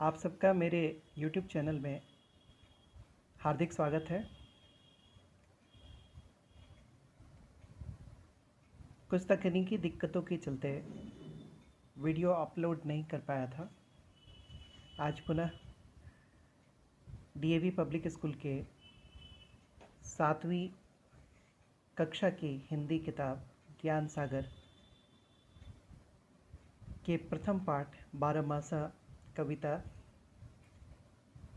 आप सबका मेरे YouTube चैनल में हार्दिक स्वागत है। कुछ तकनीकी दिक्कतों के चलते वीडियो अपलोड नहीं कर पाया था। आज पुनः DAV पब्लिक स्कूल के 7वीं कक्षा की हिंदी किताब ज्ञान सागर के प्रथम पाठ बारहमासा कविता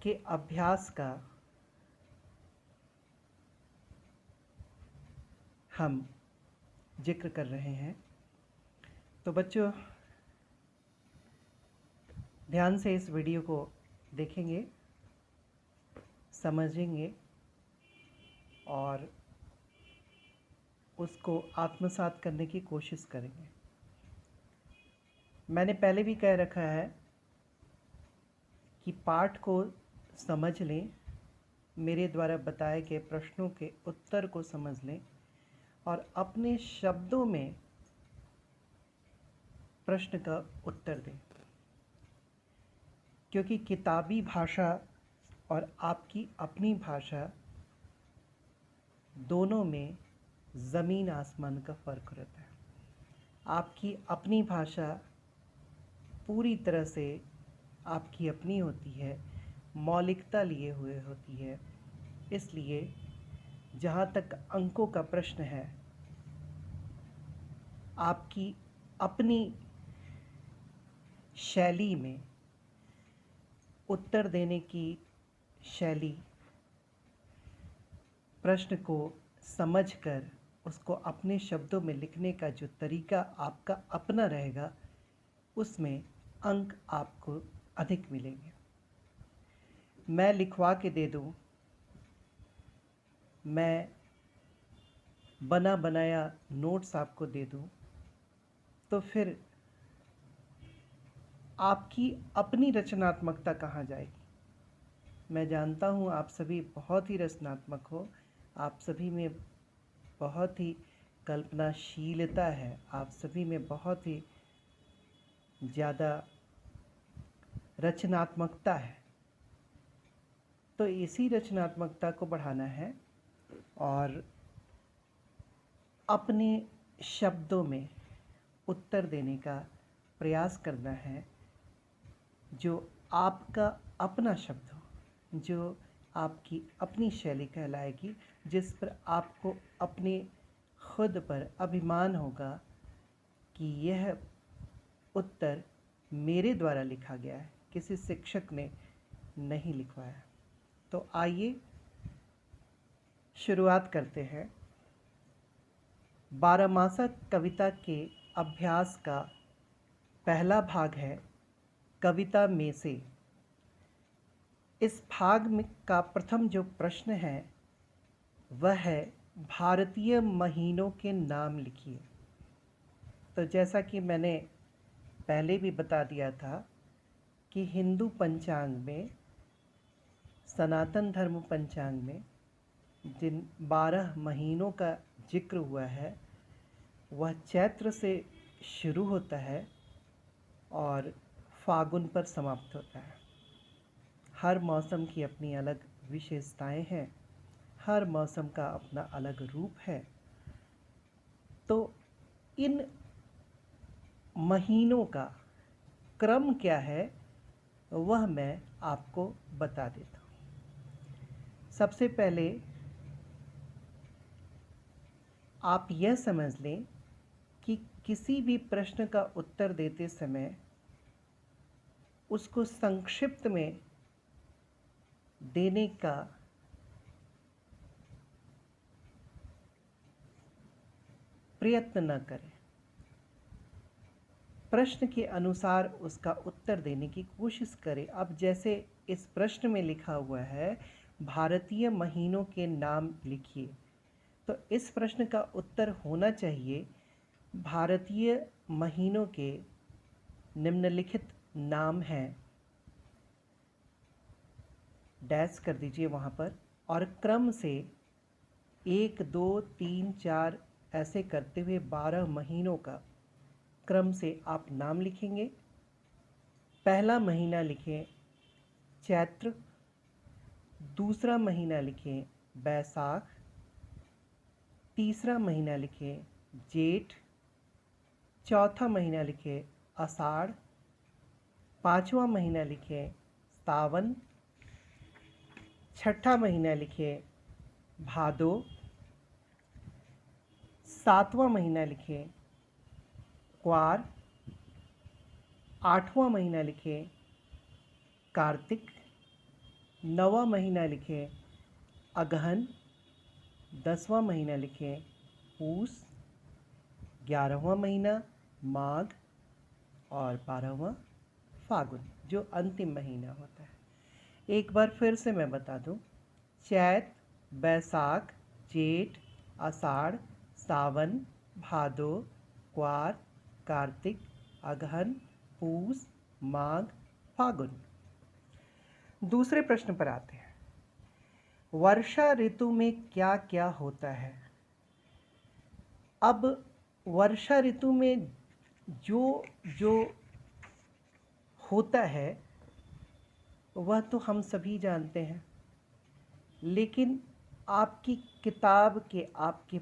के अभ्यास का हम जिक्र कर रहे हैं। तो बच्चों, ध्यान से इस वीडियो को देखेंगे, समझेंगे और उसको आत्मसात करने की कोशिश करेंगे। मैंने पहले भी कह रखा है कि पाठ को समझ लें, मेरे द्वारा बताए गए प्रश्नों के उत्तर को समझ लें और अपने शब्दों में प्रश्न का उत्तर दें, क्योंकि किताबी भाषा और आपकी अपनी भाषा दोनों में ज़मीन आसमान का फ़र्क रहता है। आपकी अपनी भाषा पूरी तरह से आपकी अपनी होती है, मौलिकता लिए हुए होती है। इसलिए जहाँ तक अंकों का प्रश्न है, आपकी अपनी शैली में उत्तर देने की शैली, प्रश्न को समझकर उसको अपने शब्दों में लिखने का जो तरीका आपका अपना रहेगा, उसमें अंक आपको अधिक मिलेंगे। मैं लिखवा के दे दूँ, मैं बना बनाया नोट्स आपको दे दूँ, तो फिर आपकी अपनी रचनात्मकता कहाँ जाएगी। मैं जानता हूँ आप सभी बहुत ही रचनात्मक हो, आप सभी में बहुत ही कल्पनाशीलता है, आप सभी में बहुत ही ज़्यादा रचनात्मकता है। तो इसी रचनात्मकता को बढ़ाना है और अपने शब्दों में उत्तर देने का प्रयास करना है, जो आपका अपना शब्द हो, जो आपकी अपनी शैली कहलाएगी, जिस पर आपको अपने खुद पर अभिमान होगा कि यह उत्तर मेरे द्वारा लिखा गया है, किसी शिक्षक ने नहीं लिखवाया। तो आइए शुरुआत करते हैं। बारहमासा कविता के अभ्यास का पहला भाग है कविता में से। इस भाग में का प्रथम जो प्रश्न है वह है भारतीय महीनों के नाम लिखिए। तो जैसा कि मैंने पहले भी बता दिया था कि हिंदू पंचांग में, सनातन धर्म पंचांग में जिन 12 महीनों का जिक्र हुआ है वह चैत्र से शुरू होता है और फागुन पर समाप्त होता है। हर मौसम की अपनी अलग विशेषताएं हैं, हर मौसम का अपना अलग रूप है। तो इन महीनों का क्रम क्या है वह मैं आपको बता देता हूँ। सबसे पहले आप यह समझ लें कि किसी भी प्रश्न का उत्तर देते समय उसको संक्षिप्त में देने का प्रयत्न न करें। प्रश्न के अनुसार उसका उत्तर देने की कोशिश करें। अब जैसे इस प्रश्न में लिखा हुआ है भारतीय महीनों के नाम लिखिए, तो इस प्रश्न का उत्तर होना चाहिए भारतीय महीनों के निम्नलिखित नाम हैं, डैश कर दीजिए वहाँ पर, और क्रम से 1 2 3 4 ऐसे करते हुए 12 महीनों का क्रम से आप नाम लिखेंगे। पहला महीना लिखें चैत्र। दूसरा महीना लिखें बैसाख। तीसरा महीना लिखें जेठ। चौथा महीना लिखें आषाढ़। पांचवा महीना लिखें सावन। छठा महीना लिखें भादो। सातवां महीना लिखें क्वार। आठवां महीना लिखें कार्तिक। नौवां महीना लिखें अगहन। 10वां महीना लिखें पूस। 11वां महीना माघ और 12वां फागुन, जो अंतिम महीना होता है। एक बार फिर से मैं बता दूं, चैत, बैसाख, जेठ, आषाढ़, सावन, भादो, क्वार, कार्तिक, अगहन, पूस, माघ, फागुन। दूसरे प्रश्न पर आते हैं। वर्षा ऋतु में क्या क्या होता है? अब वर्षा ऋतु में जो जो होता है वह तो हम सभी जानते हैं, लेकिन आपकी किताब के आपके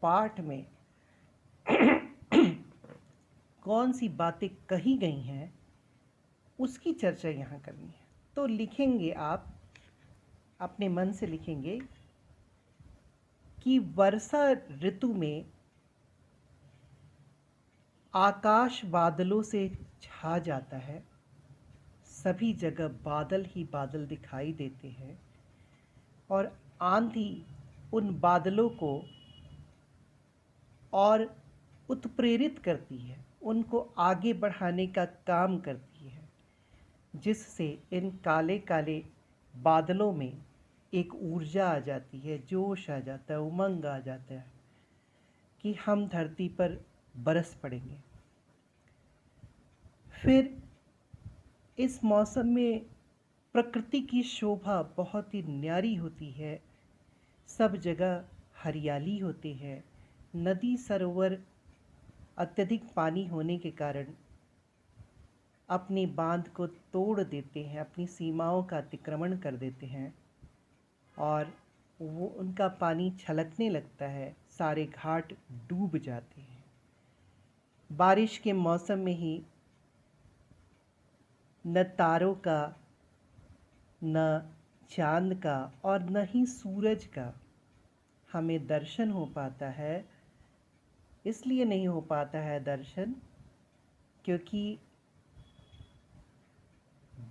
पाठ में कौन सी बातें कही गई हैं उसकी चर्चा यहाँ करनी है। तो लिखेंगे, आप अपने मन से लिखेंगे कि वर्षा ऋतु में आकाश बादलों से छा जाता है। सभी जगह बादल ही बादल दिखाई देते हैं और आंधी उन बादलों को और उत्प्रेरित करती है, उनको आगे बढ़ाने का काम करती है, जिससे इन काले काले बादलों में एक ऊर्जा आ जाती है, जोश आ जाता है, उमंग आ जाता है कि हम धरती पर बरस पड़ेंगे। फिर इस मौसम में प्रकृति की शोभा बहुत ही न्यारी होती है। सब जगह हरियाली होती है। नदी सरोवर अत्यधिक पानी होने के कारण अपने बांध को तोड़ देते हैं, अपनी सीमाओं का अतिक्रमण कर देते हैं और वो उनका पानी छलकने लगता है, सारे घाट डूब जाते हैं। बारिश के मौसम में ही न तारों का, न चांद का और न ही सूरज का हमें दर्शन हो पाता है। इसलिए नहीं हो पाता है दर्शन क्योंकि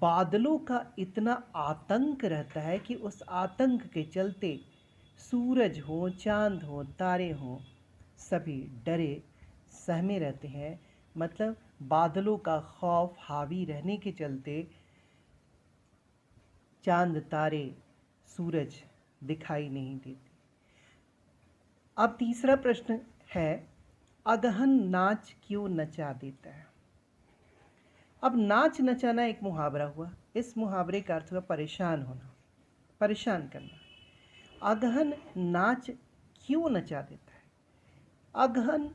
बादलों का इतना आतंक रहता है कि उस आतंक के चलते सूरज हो, चांद हो, तारे हों, सभी डरे सहमे रहते हैं। मतलब बादलों का खौफ हावी रहने के चलते चांद, तारे, सूरज दिखाई नहीं देते। अब तीसरा प्रश्न है, अगहन नाच क्यों नचा देता है? अब नाच नचाना एक मुहावरा हुआ। इस मुहावरे का अर्थ हुआ परेशान होना, परेशान करना। अगहन नाच क्यों नचा देता है? अगहन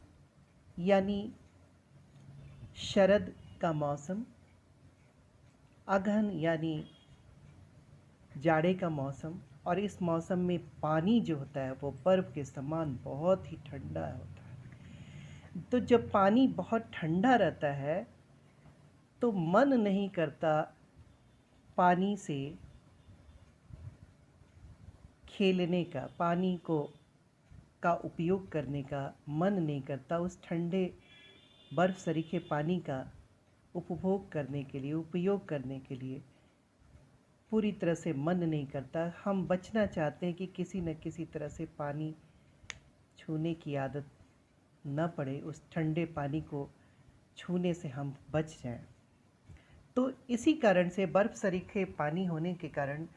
यानी शरद का मौसम, अगहन यानी जाड़े का मौसम, और इस मौसम में पानी जो होता है वो बर्फ़ के समान बहुत ही ठंडा होता है। तो जब पानी बहुत ठंडा रहता है तो मन नहीं करता पानी से खेलने का, पानी को का उपयोग करने का मन नहीं करता। उस ठंडे बर्फ़ सरीखे पानी का उपभोग करने के लिए, उपयोग करने के लिए पूरी तरह से मन नहीं करता। हम बचना चाहते हैं कि किसी न किसी तरह से पानी छूने की आदत न पड़े, उस ठंडे पानी को छूने से हम बच जाएं। तो इसी कारण से बर्फ़ सरीखे पानी होने के कारण,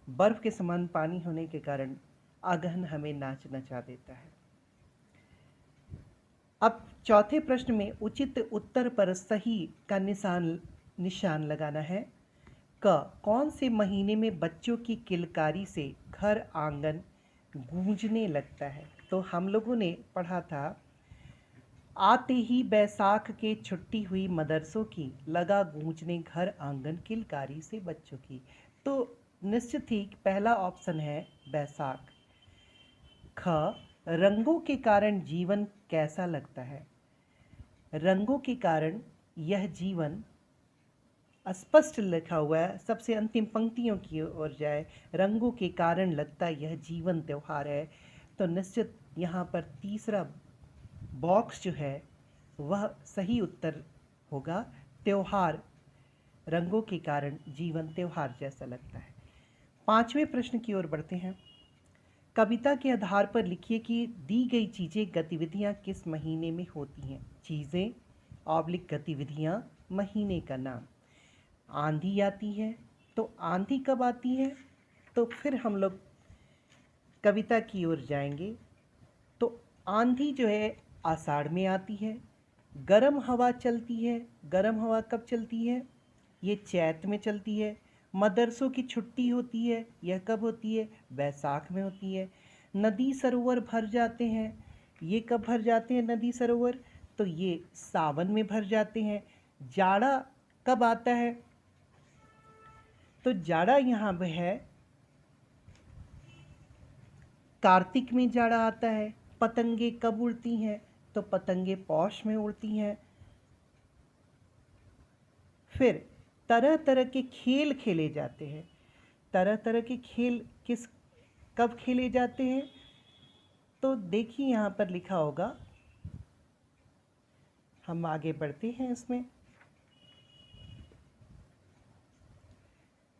बर्फ़ के समान पानी होने के कारण अगहन हमें नाच नचा देता है। अब चौथे प्रश्न में उचित उत्तर पर सही का निशान लगाना है। कौन से महीने में बच्चों की किलकारी से घर आंगन गूंजने लगता है? तो हम लोगों ने पढ़ा था आते ही बैसाख के छुट्टी हुई मदरसों की, लगा गूंजने घर आंगन किलकारी से बच्चों की। तो निश्चित ही पहला ऑप्शन है बैसाख। ख, रंगों के कारण जीवन कैसा लगता है। रंगों के कारण यह जीवन स्पष्ट लिखा हुआ है, सबसे अंतिम पंक्तियों की ओर जाए, रंगों के कारण लगता यह जीवन त्योहार है। तो निश्चित यहाँ पर तीसरा बॉक्स जो है वह सही उत्तर होगा, त्योहार, रंगों के कारण जीवन त्योहार जैसा लगता है। पांचवें प्रश्न की ओर बढ़ते हैं। कविता के आधार पर लिखिए कि दी गई चीज़ें गतिविधियां किस महीने में होती हैं। चीज़ें ऑब्लिक गतिविधियां, महीने का नाम। आंधी आती है, तो आंधी कब आती है, तो फिर हम लोग कविता की ओर जाएंगे। तो आंधी जो है आषाढ़ में आती है। गर्म हवा चलती है, गर्म हवा कब चलती है, ये चैत में चलती है। मदरसों की छुट्टी होती है, यह कब होती है, बैसाख में होती है। नदी सरोवर भर जाते हैं, ये कब भर जाते हैं नदी सरोवर, तो ये सावन में भर जाते हैं। जाड़ा कब आता है, तो जाड़ा यहाँ पे है कार्तिक में जाड़ा आता है। पतंगे कब उड़ती हैं, तो पतंगे पौष में उड़ती हैं। फिर तरह तरह के खेल खेले जाते हैं। तरह तरह के खेल कब खेले जाते हैं, तो देखिए यहाँ पर लिखा होगा, हम आगे बढ़ते हैं इसमें।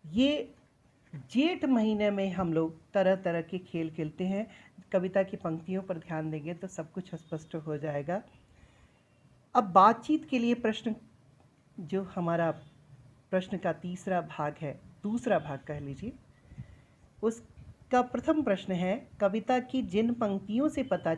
ये जेठ महीने में हम लोग तरह तरह के खेल खेलते हैं। कविता की पंक्तियों पर ध्यान देंगे तो सब कुछ स्पष्ट हो जाएगा। अब बातचीत के लिए प्रश्न, जो हमारा प्रश्न का तीसरा भाग है, दूसरा भाग कह लीजिए, उसका प्रथम प्रश्न है, कविता की जिन पंक्तियों से पता